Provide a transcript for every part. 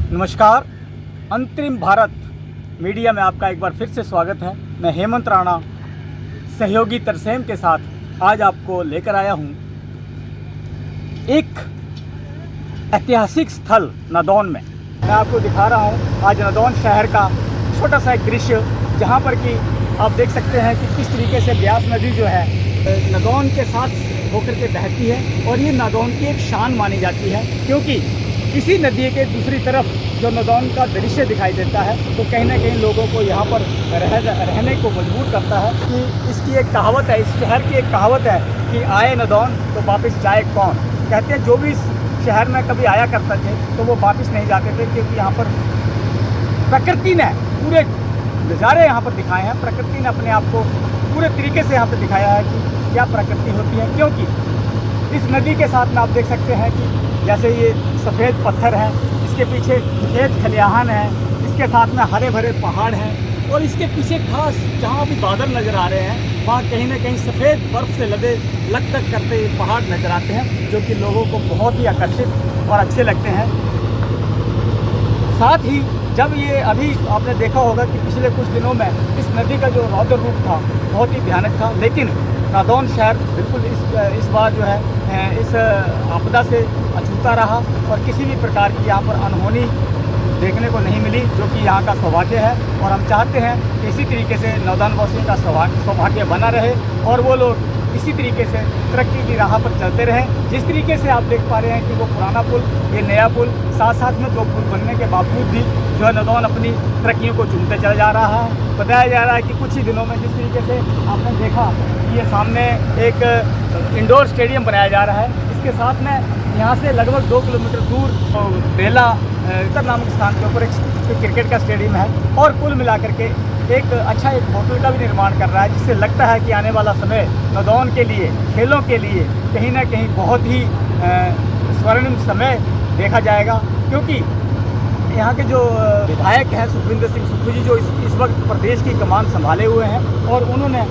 नमस्कार। अंतरिम भारत मीडिया में आपका एक बार फिर से स्वागत है। मैं हेमंत राणा सहयोगी तरसेम के साथ आज आपको लेकर आया हूँ एक ऐतिहासिक स्थल नदौन में। मैं आपको दिखा रहा हूँ आज नदौन शहर का छोटा सा एक दृश्य, जहाँ पर कि आप देख सकते हैं कि किस तरीके से ब्यास नदी जो है नदौन के साथ होकर के बहती है और ये नदौन की एक शान मानी जाती है, क्योंकि इसी नदी के दूसरी तरफ जो नदौन का दृश्य दिखाई देता है तो कहीं ना कहीं लोगों को यहाँ पर रहने को मजबूर करता है। कि इसकी एक कहावत है, इस शहर की एक कहावत है कि आए नदौन तो वापस जाए कौन। कहते हैं जो भी इस शहर में कभी आया करते थे तो वो वापस नहीं जाते थे, क्योंकि यहाँ पर प्रकृति ने पूरे नज़ारे यहाँ पर दिखाए हैं। प्रकृति ने अपने आप को पूरे तरीके से यहाँ पर दिखाया है कि क्या प्रकृति होती है। क्योंकि इस नदी के साथ में आप देख सकते हैं कि जैसे ये सफ़ेद पत्थर हैं, इसके पीछे खेत खलिहान है, इसके साथ में हरे भरे पहाड़ हैं और इसके पीछे खास जहाँ भी बादल नज़र आ रहे हैं वहाँ कहीं ना कहीं सफ़ेद बर्फ़ से लदे लकतक करते पहाड़ नज़र आते हैं, जो कि लोगों को बहुत ही आकर्षित और अच्छे लगते हैं। साथ ही जब ये अभी आपने देखा होगा कि पिछले कुछ दिनों में इस नदी का जो रौद्र रूप था बहुत ही भयानक था, लेकिन नदौन शहर बिल्कुल इस बार जो है इस आपदा से अछूता रहा और किसी भी प्रकार की यहाँ पर अनहोनी देखने को नहीं मिली, जो कि यहाँ का सौभाग्य है। और हम चाहते हैं कि इसी तरीके से नदौन वासियों का सौभाग्य बना रहे और वो लोग इसी तरीके से तरक्की की राह पर चलते रहें। जिस तरीके से आप देख पा रहे हैं कि वो पुराना पुल, ये नया पुल, साथ साथ में दो पुल बनने के बावजूद भी जो है नदौन अपनी तरक्कियों को चूमते चला जा रहा है। बताया जा रहा है कि कुछ ही दिनों में जिस तरीके से आपने देखा कि ये सामने एक इंडोर स्टेडियम बनाया जा रहा है, इसके साथ में यहाँ से लगभग 2 किलोमीटर दूर बेला नामक स्थान के ऊपर एक क्रिकेट का स्टेडियम है और कुल मिलाकर के एक होटल का भी निर्माण कर रहा है, जिससे लगता है कि आने वाला समय नदौन के लिए, खेलों के लिए कहीं ना कहीं बहुत ही स्वर्णिम समय देखा जाएगा। क्योंकि यहाँ के जो विधायक हैं सुखविंदर सिंह सुक्खू जी, जो इस वक्त प्रदेश की कमान संभाले हुए हैं और उन्होंने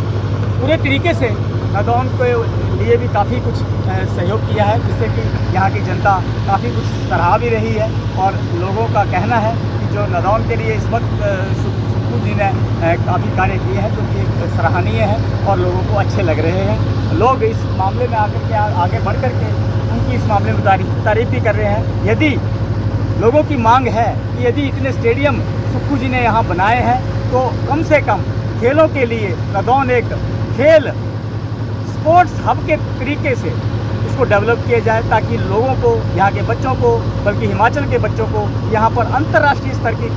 पूरे तरीके से नदौन के लिए भी काफ़ी कुछ सहयोग किया है, जिससे कि यहाँ की जनता काफ़ी कुछ सराहा भी रही है। और लोगों का कहना है कि जो नदौन के लिए इस वक्त सुक्खू जी ने काफ़ी कार्य किए हैं, जो कि सराहनीय है और लोगों को अच्छे लग रहे हैं। लोग इस मामले में आकर के आगे बढ़ कर के उनकी इस मामले में तारीफ भी कर रहे हैं। यदि लोगों की मांग है कि यदि इतने स्टेडियम सुक्खू जी ने यहाँ बनाए हैं तो कम से कम खेलों के लिए नदौन एक खेल स्पोर्ट्स हब के तरीके से इसको डेवलप किया जाए, ताकि लोगों को, यहाँ के बच्चों को, बल्कि हिमाचल के बच्चों को यहाँ पर अंतर्राष्ट्रीय स्तर की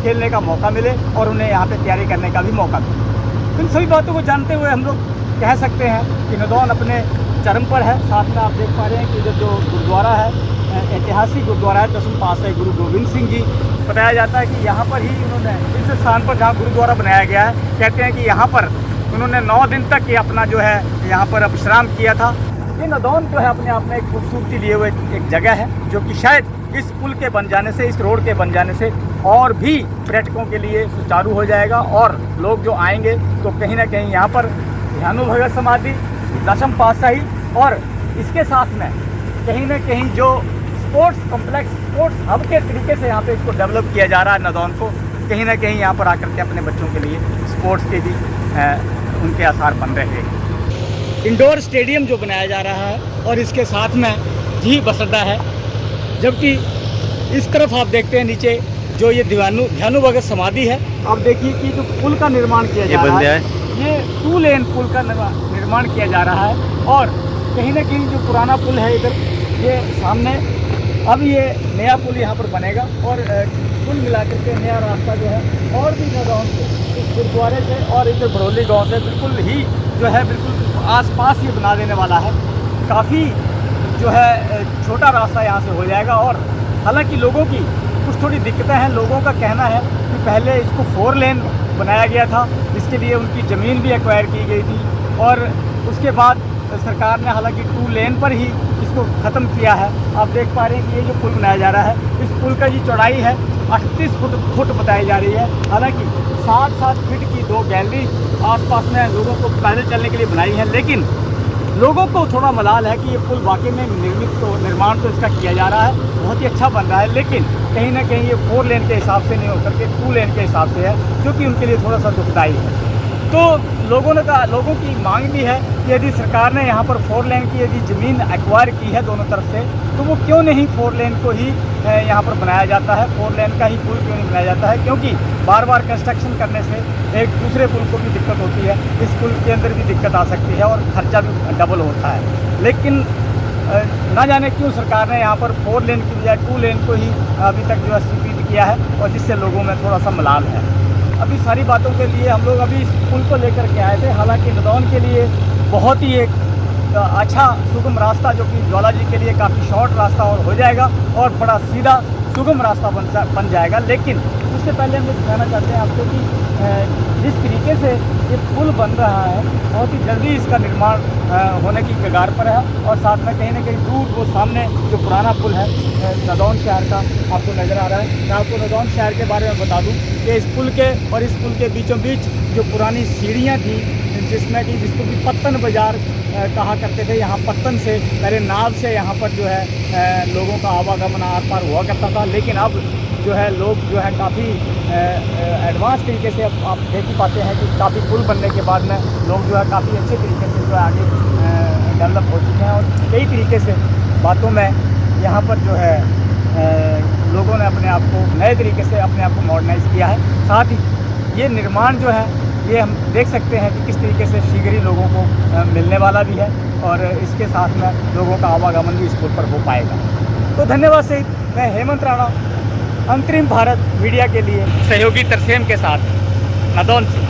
खेलने का मौका मिले और उन्हें यहाँ पे तैयारी करने का भी मौका मिले। इन सभी बातों को जानते हुए हम लोग कह सकते हैं कि नदौन अपने चरम पर है। साथ में आप देख पा रहे हैं कि जो गुरुद्वारा है, ऐतिहासिक गुरुद्वारा है, 10वीं पातशाही गुरु गोविंद सिंह जी। बताया जाता है कि यहाँ पर ही उन्होंने इस स्थान पर जहाँ गुरुद्वारा बनाया गया है, कहते हैं कि यहाँ पर उन्होंने 9 दिन तक ये अपना जो है यहाँ पर विश्राम किया था। ये नदौन जो है अपने आप में एक खूबसूरती लिए हुए एक जगह है, जो कि शायद इस पुल के बन जाने से, इस रोड के बन जाने से और भी पर्यटकों के लिए सुचारू हो जाएगा और लोग जो आएंगे तो कहीं ना कहीं यहाँ पर ध्यानु भगत समाधि, 10वीं पातशाही और इसके साथ में कहीं ना कहीं जो स्पोर्ट्स कॉम्प्लेक्स, स्पोर्ट्स हब के तरीके से यहाँ पे इसको डेवलप किया जा रहा है नदौन को, कहीं ना कहीं यहाँ पर आकर के अपने बच्चों के लिए स्पोर्ट्स के भी उनके आसार बन रहे हैं। इंडोर स्टेडियम जो बनाया जा रहा है और इसके साथ में झील बसड्डा है, जबकि इस तरफ आप देखते हैं नीचे जो ये ध्यानु भगत समाधि है। आप देखिए कि जो पुल का निर्माण किया जा रहा है, ये 2 लेन पुल का निर्माण किया जा रहा है और कहीं ना कहीं जो पुराना पुल है इधर ये सामने, अब ये नया पुल यहाँ पर बनेगा और कुल मिलाकर के नया रास्ता जो है और भी नदौन से, इस गुरुद्वारे से और इधर भड़ोली गांव से बिल्कुल ही जो है बिल्कुल आसपास ये बना देने वाला है। काफ़ी जो है छोटा रास्ता यहाँ से हो जाएगा। और हालांकि लोगों की कुछ थोड़ी दिक्कतें हैं। लोगों का कहना है कि पहले इसको 4 लेन बनाया गया था, जिसके लिए उनकी ज़मीन भी एक्वायर की गई थी और उसके बाद सरकार ने हालांकि 2 लेन पर ही इसको ख़त्म किया है। आप देख पा रहे हैं कि ये जो पुल बनाया जा रहा है, इस पुल का जी चौड़ाई है 38 फुट बताई जा रही है। हालांकि 7-7 फीट की 2 गैलरी आसपास में लोगों को पैदल चलने के लिए बनाई है, लेकिन लोगों को थोड़ा मलाल है कि ये पुल वाकई में निर्माण तो इसका किया जा रहा है, बहुत ही अच्छा बन रहा है, लेकिन कहीं ना कहीं ये 4 लेन के हिसाब से नहीं होकर के 2 लेन के हिसाब से है, जो कि उनके लिए थोड़ा सा दुखदायी है। तो लोगों की मांग भी है कि यदि सरकार ने यहाँ पर 4 लेन की यदि ज़मीन एक्वायर की है दोनों तरफ से, तो वो क्यों नहीं 4 लेन को ही यहाँ पर बनाया जाता है, 4 लेन का ही पुल क्यों नहीं बनाया जाता है, क्योंकि बार बार कंस्ट्रक्शन करने से एक दूसरे पुल को भी दिक्कत होती है, इस पुल के अंदर भी दिक्कत आ सकती है और खर्चा भी डबल होता है। लेकिन ना जाने क्यों सरकार ने यहाँ पर 4 लेन की बजाय 2 लेन को ही अभी तक जो है स्वीकृत किया है, और जिससे लोगों में थोड़ा सा मलाल है। अभी सारी बातों के लिए हम लोग अभी इस पुल को लेकर के आए थे, हालांकि नदौन के लिए बहुत ही एक अच्छा सुगम रास्ता, जो कि ज्वाला जी के लिए काफ़ी शॉर्ट रास्ता और हो जाएगा और बड़ा सीधा सुगम रास्ता बन जाएगा। लेकिन उससे पहले हम ये दिखाना चाहते हैं आपको कि जिस तरीके से ये पुल बन रहा है, बहुत ही जल्दी इसका निर्माण होने की कगार पर है, और साथ में कहीं ना कहीं दूर वो सामने जो पुराना पुल है नदौन शहर का आपको नज़र आ रहा है। मैं आपको नदौन शहर के बारे में बता दूं कि इस पुल के और इस पुल के बीचों बीच जो पुरानी सीढ़ियाँ थी, जिसको भी पत्तन बाज़ार कहा करते थे, यहाँ पत्तन से पहले नाव से यहाँ पर जो है लोगों का आवागमन आर पार हुआ करता था, लेकिन अब जो है लोग जो है काफ़ी एडवांस तरीके से अब आप देख ही पाते हैं कि काफ़ी पुल बनने के बाद में लोग जो है काफ़ी अच्छे तरीके से जो है आगे डेवलप हो चुके हैं, और कई तरीके से बातों में यहाँ पर जो है लोगों ने अपने आप को नए तरीके से अपने आप को मॉडर्नाइज़ किया है। साथ ही ये निर्माण जो है ये हम देख सकते हैं कि किस तरीके से शीघ्र ही लोगों को मिलने वाला भी है, और इसके साथ में लोगों का आवागमन भी इस पुल पर हो पाएगा। तो धन्यवाद सहित मैं हेमंत राणा, अंतरिम भारत मीडिया के लिए सहयोगी तरसेम के साथ नदौन से।